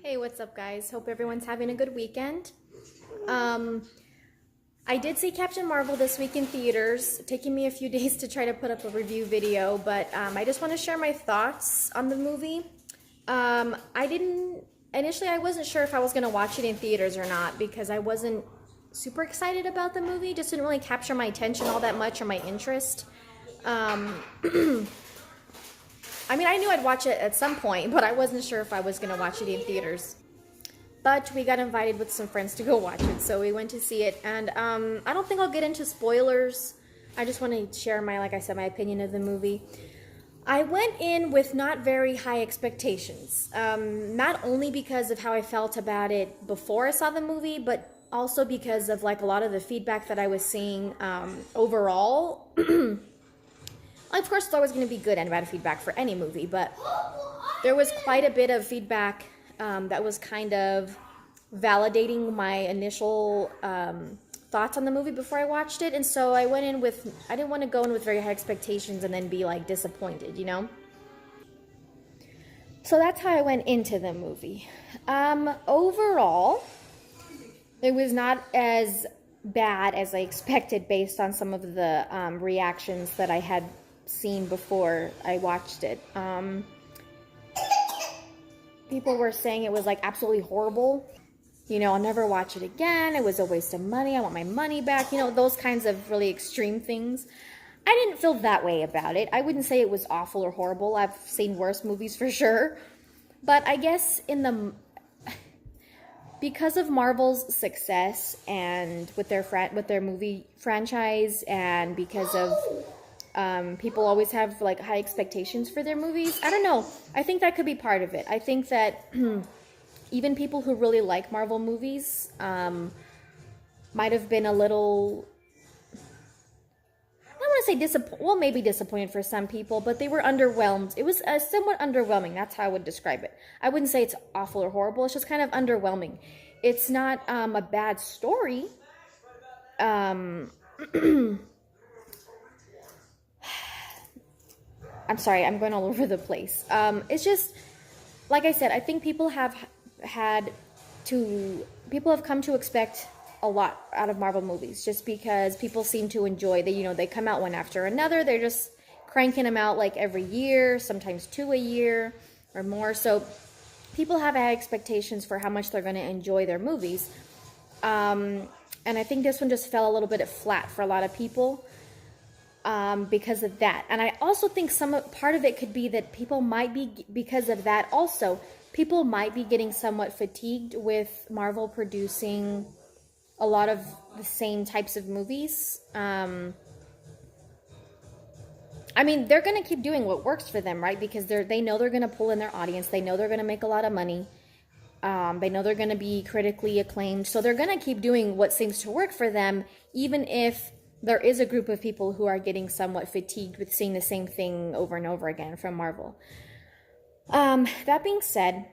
Hey, what's up, guys? Hope everyone's having a good weekend. Um, I did see Captain Marvel this week in theaters, taking me a few days to try to put up a review video, but I just want to share my thoughts on the movie. Initially, I wasn't sure if I was going to watch it in theaters or not because I wasn't super excited about the movie. Just didn't really capture my attention all that much or my interest. Um, I knew I'd watch it at some point, but I wasn't sure if I was going to watch it in theaters. But we got invited with some friends to go watch it, so we went to see it. And I don't think I'll get into spoilers. I just want to share like I said, my opinion of the movie. I went in with not very high expectations. Not only because of how I felt about it before I saw the movie, but also because of like a lot of the feedback that I was seeing overall. Of course, it's always going to be good and bad feedback for any movie, but there was quite a bit of feedback that was kind of validating my initial thoughts on the movie before I watched it. And so I went in with, I didn't want to go in with very high expectations and then be like disappointed, you know? So that's how I went into the movie. Overall, it was not as bad as I expected based on some of the reactions that I had seen before I watched it. People were saying it was like absolutely horrible. You know, I'll never watch it again. It was a waste of money. I want my money back. You know, those kinds of really extreme things. I didn't feel that way about it. I wouldn't say it was awful or horrible. I've seen worse movies for sure. But I guess because of Marvel's success and with their movie franchise, and because of people always have like high expectations for their movies. I don't know. I think that could be part of it. I think that even people who really like Marvel movies might have been a little, I don't want to say maybe disappointed for some people, but they were underwhelmed. It was somewhat underwhelming. That's how I would describe it. I wouldn't say it's awful or horrible. It's just kind of underwhelming. It's not a bad story. I'm sorry, I'm going all over the place. It's just, like I said, I think people have come to expect a lot out of Marvel movies just because people seem to enjoy they come out one after another. They're just cranking them out like every year, sometimes 2 a year or more. So people have high expectations for how much they're going to enjoy their movies. And I think this one just fell a little bit flat for a lot of people. Because of that. And I also think part of it could be that people might be, because of that also, people might be getting somewhat fatigued with Marvel producing a lot of the same types of movies. They're going to keep doing what works for them, right? Because they know they're going to pull in their audience. They know they're going to make a lot of money. They know they're going to be critically acclaimed. So they're going to keep doing what seems to work for them, even if there is a group of people who are getting somewhat fatigued with seeing the same thing over and over again from Marvel. That being said,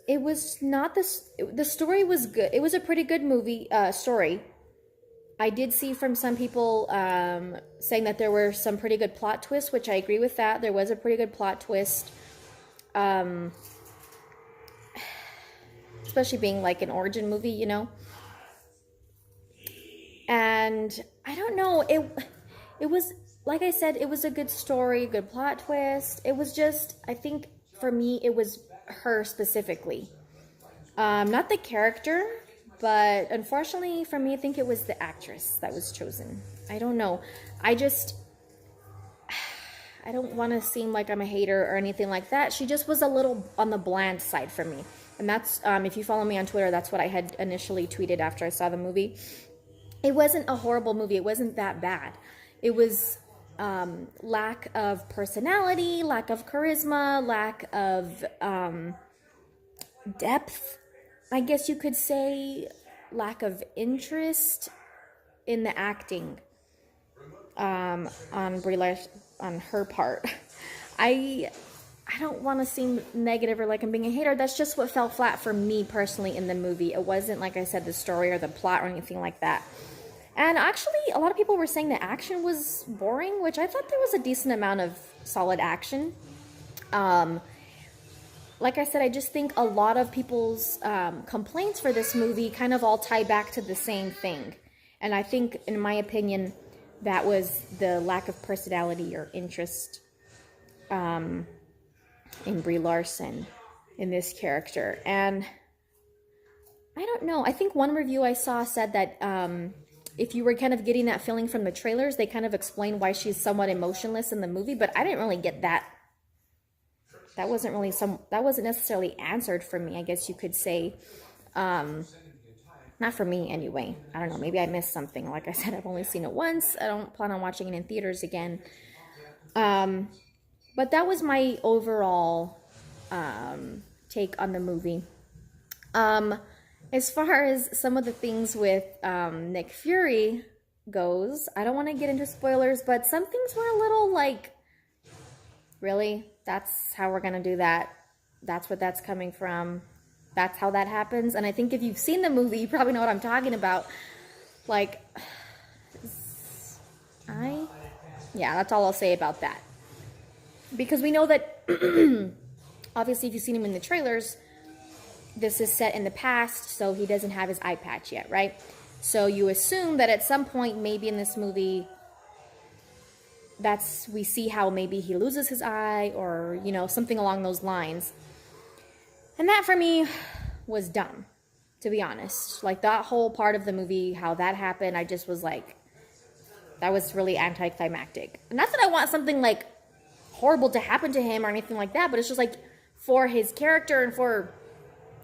it was not the story was good. It was a pretty good story. I did see from some people saying that there were some pretty good plot twists, which I agree with that. There was a pretty good plot twist. Especially being like an origin movie, you know. And I don't know, it was, like I said, it was a good story, good plot twist. It was just, I think for me, it was her specifically. Not the character, but unfortunately for me, I think it was the actress that was chosen. I don't know. I don't want to seem like I'm a hater or anything like that. She just was a little on the bland side for me. And that's, if you follow me on Twitter, that's what I had initially tweeted after I saw the movie. It wasn't a horrible movie. It wasn't that bad. It was lack of personality, lack of charisma, lack of depth, I guess you could say, lack of interest in the acting on her part. I don't want to seem negative or like I'm being a hater. That's just what fell flat for me personally in the movie. It wasn't, like I said, the story or the plot or anything like that. And actually, a lot of people were saying the action was boring, which I thought there was a decent amount of solid action. like I said, I just think a lot of people's complaints for this movie kind of all tie back to the same thing. And I think, in my opinion, that was the lack of personality or interest in Brie Larson, in this character. And I don't know. I think one review I saw said that if you were kind of getting that feeling from the trailers, they kind of explained why she's somewhat emotionless in the movie, but I didn't really get that. That wasn't necessarily answered for me, I guess you could say. Not for me anyway. I don't know, maybe I missed something. Like I said, I've only seen it once. I don't plan on watching it in theaters again. But that was my overall take on the movie. As far as some of the things with Nick Fury goes, I don't want to get into spoilers, but some things were a little like, really? That's how we're going to do that? That's what that's coming from? That's how that happens? And I think if you've seen the movie, you probably know what I'm talking about. Like, yeah, that's all I'll say about that. Because we know that, obviously, if you've seen him in the trailers, this is set in the past, so he doesn't have his eye patch yet, right? So you assume that at some point, maybe in this movie, we see how maybe he loses his eye, or, you know, something along those lines. And that, for me, was dumb, to be honest. Like, that whole part of the movie, how that happened, I just was like, that was really anticlimactic. Not that I want something, like, horrible to happen to him or anything like that, but it's just, like, for his character and for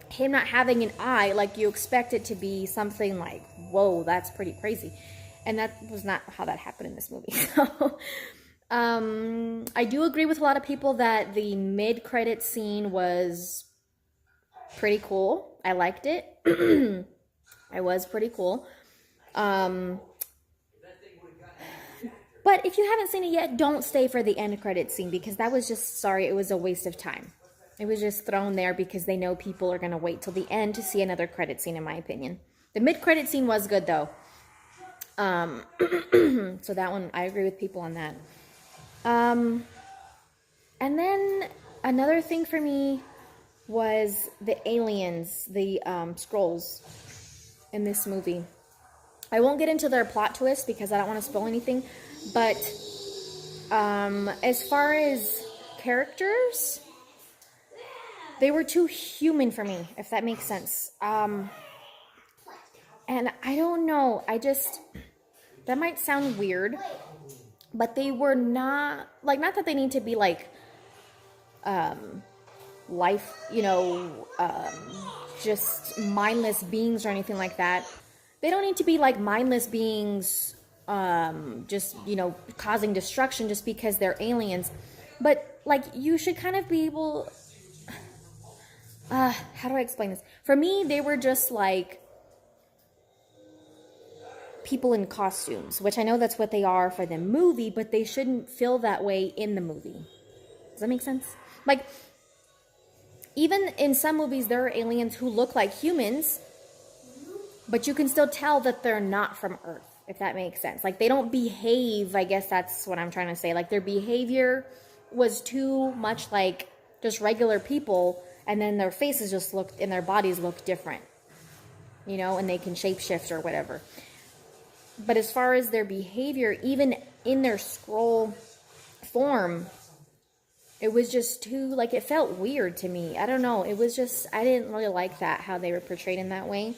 him not having an eye, like, you expect it to be something like, whoa, that's pretty crazy. And that was not how that happened in this movie. So, I do agree with a lot of people that the mid-credit scene was pretty cool. I liked it. It was pretty cool. But if you haven't seen it yet, don't stay for the end credit scene, because that was just, sorry, it was a waste of time. It was just thrown there because they know people are going to wait till the end to see another credit scene, in my opinion. The mid-credit scene was good, though. So that one, I agree with people on that. And then another thing for me was the aliens, the Skrulls in this movie. I won't get into their plot twist because I don't want to spoil anything, but as far as characters, they were too human for me, if that makes sense. And I don't know, that might sound weird, but they were not, like, not that they need to be, like, life, just mindless beings or anything like that. They don't need to be, like, mindless beings, just, causing destruction just because they're aliens. But, like, you should kind of be able, how do I explain this? For me, they were just, like, people in costumes, which I know that's what they are for the movie, but they shouldn't feel that way in the movie. Does that make sense? Like, even in some movies, there are aliens who look like humans, but you can still tell that they're not from Earth, if that makes sense. Like, they don't behave, I guess that's what I'm trying to say. Like, their behavior was too much like just regular people, and then their faces just looked, and their bodies look different, and they can shapeshift or whatever. But as far as their behavior, even in their Skrull form, it was just too, like, it felt weird to me. I don't know. It was just, I didn't really like that, how they were portrayed in that way.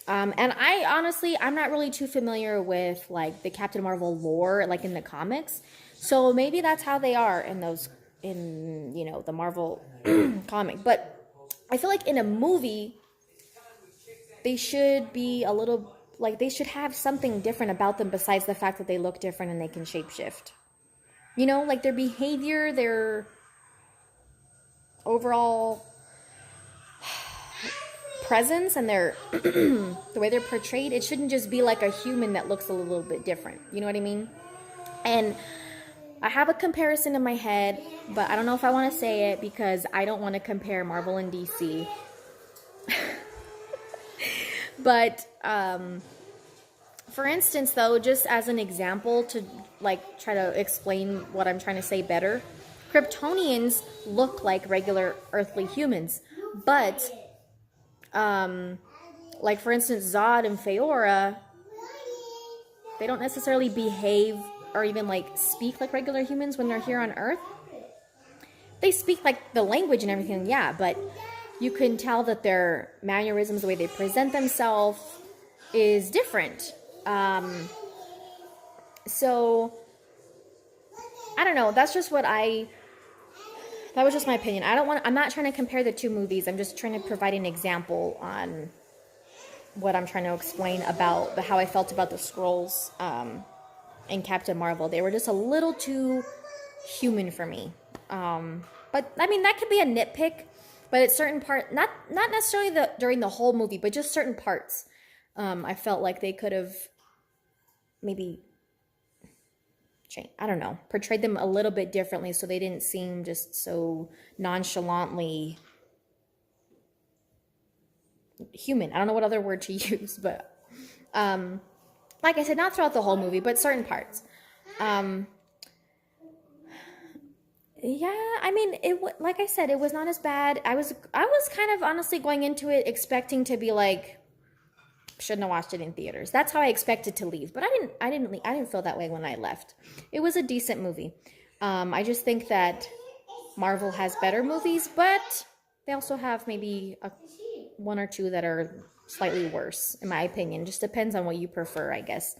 And I honestly, I'm not really too familiar with, like, the Captain Marvel lore, like, in the comics. So maybe that's how they are in the Marvel comic. But I feel like in a movie, they should be a little, like, they should have something different about them besides the fact that they look different and they can shapeshift. Like, their behavior, their overall presence, and their the way they're portrayed, it shouldn't just be like a human that looks a little bit different. You know what I mean? And I have a comparison in my head, but I don't know if I want to say it because I don't want to compare Marvel and DC. But, for instance, though, just as an example to, like, try to explain what I'm trying to say better, Kryptonians look like regular earthly humans, but like for instance Zod and Feora, they don't necessarily behave or even like speak like regular humans when they're here on Earth. They speak like the language and everything, yeah, but you can tell that their mannerisms, the way they present themselves, is different. So I don't know. That's just that was just my opinion. I'm not trying to compare the two movies. I'm just trying to provide an example on what I'm trying to explain about how I felt about the Skrulls in Captain Marvel. They were just a little too human for me. But I mean, that could be a nitpick, but at certain part, not necessarily during the whole movie, but just certain parts. I felt like they could have maybe I don't know, portrayed them a little bit differently so they didn't seem just so nonchalantly human. I don't know what other word to use, but like I said, not throughout the whole movie, but certain parts. Yeah, I mean, like I said, it was not as bad. I was kind of honestly going into it expecting to be like, shouldn't have watched it in theaters. That's how I expected to leave, but I didn't feel that way when I left. It was a decent movie. I just think that Marvel has better movies, but they also have maybe one or two that are slightly worse, in my opinion. Just depends on what you prefer, I guess.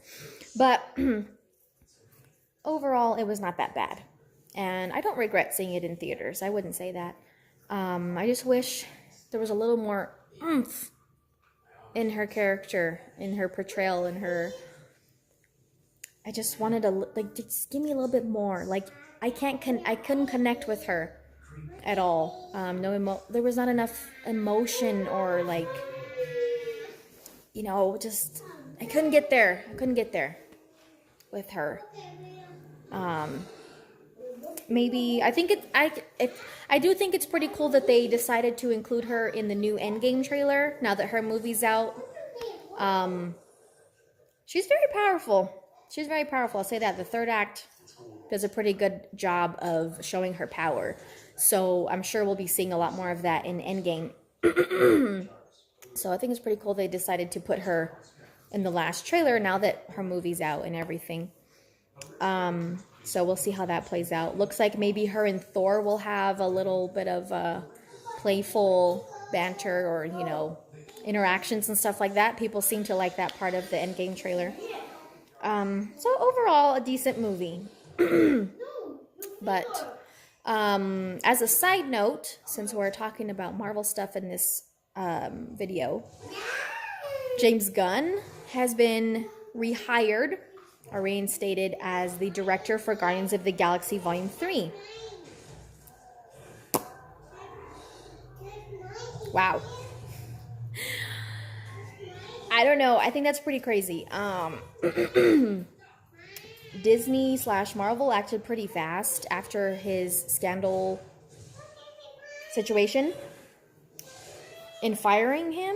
But overall, it was not that bad, and I don't regret seeing it in theaters. I wouldn't say that. I just wish there was a little more oomph in her character, in her portrayal, in her. I just wanted just give me a little bit more. Like I couldn't connect with her at all. There was not enough emotion or like, just I couldn't get there. With her. Maybe I think I do think it's pretty cool that they decided to include her in the new Endgame trailer now that her movie's out. She's very powerful. I'll say that. The third act does a pretty good job of showing her power. So I'm sure we'll be seeing a lot more of that in Endgame. So I think it's pretty cool they decided to put her in the last trailer now that her movie's out and everything. So we'll see how that plays out. Looks like maybe her and Thor will have a little bit of playful banter or, interactions and stuff like that. People seem to like that part of the Endgame trailer. So overall, a decent movie. But as a side note, since we're talking about Marvel stuff in this video, James Gunn has been rehired or reinstated as the director for Guardians of the Galaxy Volume 3. Wow. I don't know. I think that's pretty crazy. Disney/Marvel acted pretty fast after his scandal situation in firing him.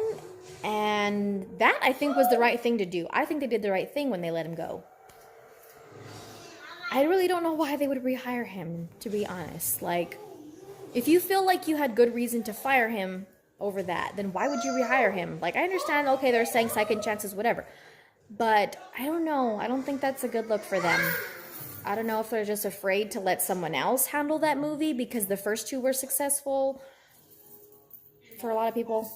And that, I think, was the right thing to do. I think they did the right thing when they let him go. I really don't know why they would rehire him, to be honest. Like, if you feel like you had good reason to fire him over that, then why would you rehire him? Like, I understand, okay, they're saying second chances, whatever. But I don't know. I don't think that's a good look for them. I don't know if they're just afraid to let someone else handle that movie because the first two were successful for a lot of people.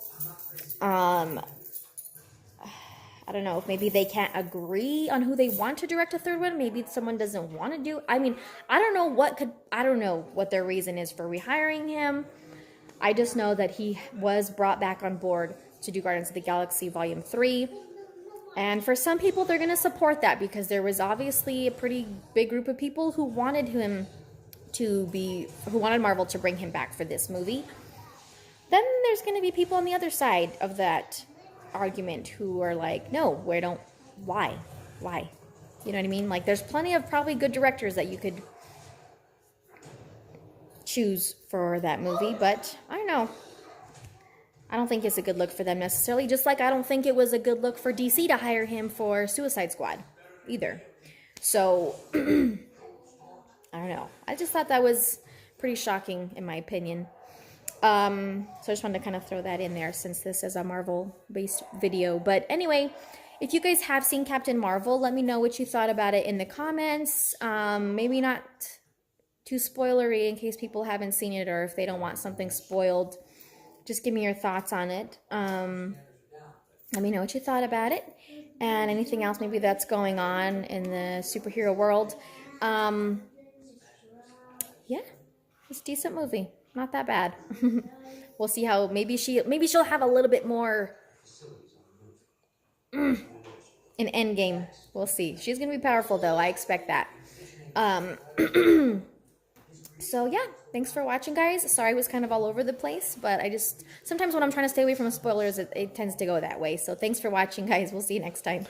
I don't know if maybe they can't agree on who they want to direct a third one. Maybe someone doesn't want to do. I mean, I don't know what their reason is for rehiring him. I just know that he was brought back on board to do Guardians of the Galaxy Volume 3. And for some people, they're going to support that because there was obviously a pretty big group of people who wanted Marvel to bring him back for this movie. Then there's going to be people on the other side of that argument who are like, no, why? You know what I mean? Like, there's plenty of probably good directors that you could choose for that movie, but I don't know. I don't think it's a good look for them necessarily, just like I don't think it was a good look for DC to hire him for Suicide Squad either. So, I don't know. I just thought that was pretty shocking in my opinion. So I just wanted to kind of throw that in there since this is a Marvel-based video. But anyway, if you guys have seen Captain Marvel, let me know what you thought about it in the comments. Maybe not too spoilery in case people haven't seen it or if they don't want something spoiled. Just give me your thoughts on it. Let me know what you thought about it and anything else maybe that's going on in the superhero world. Yeah, it's a decent movie. Not that bad. We'll see how maybe she'll have a little bit more in Endgame. We'll see. She's gonna be powerful though. I expect that. So yeah, thanks for watching, guys. Sorry I was kind of all over the place, but sometimes when I'm trying to stay away from spoilers, it tends to go that way. So thanks for watching, guys. We'll see you next time.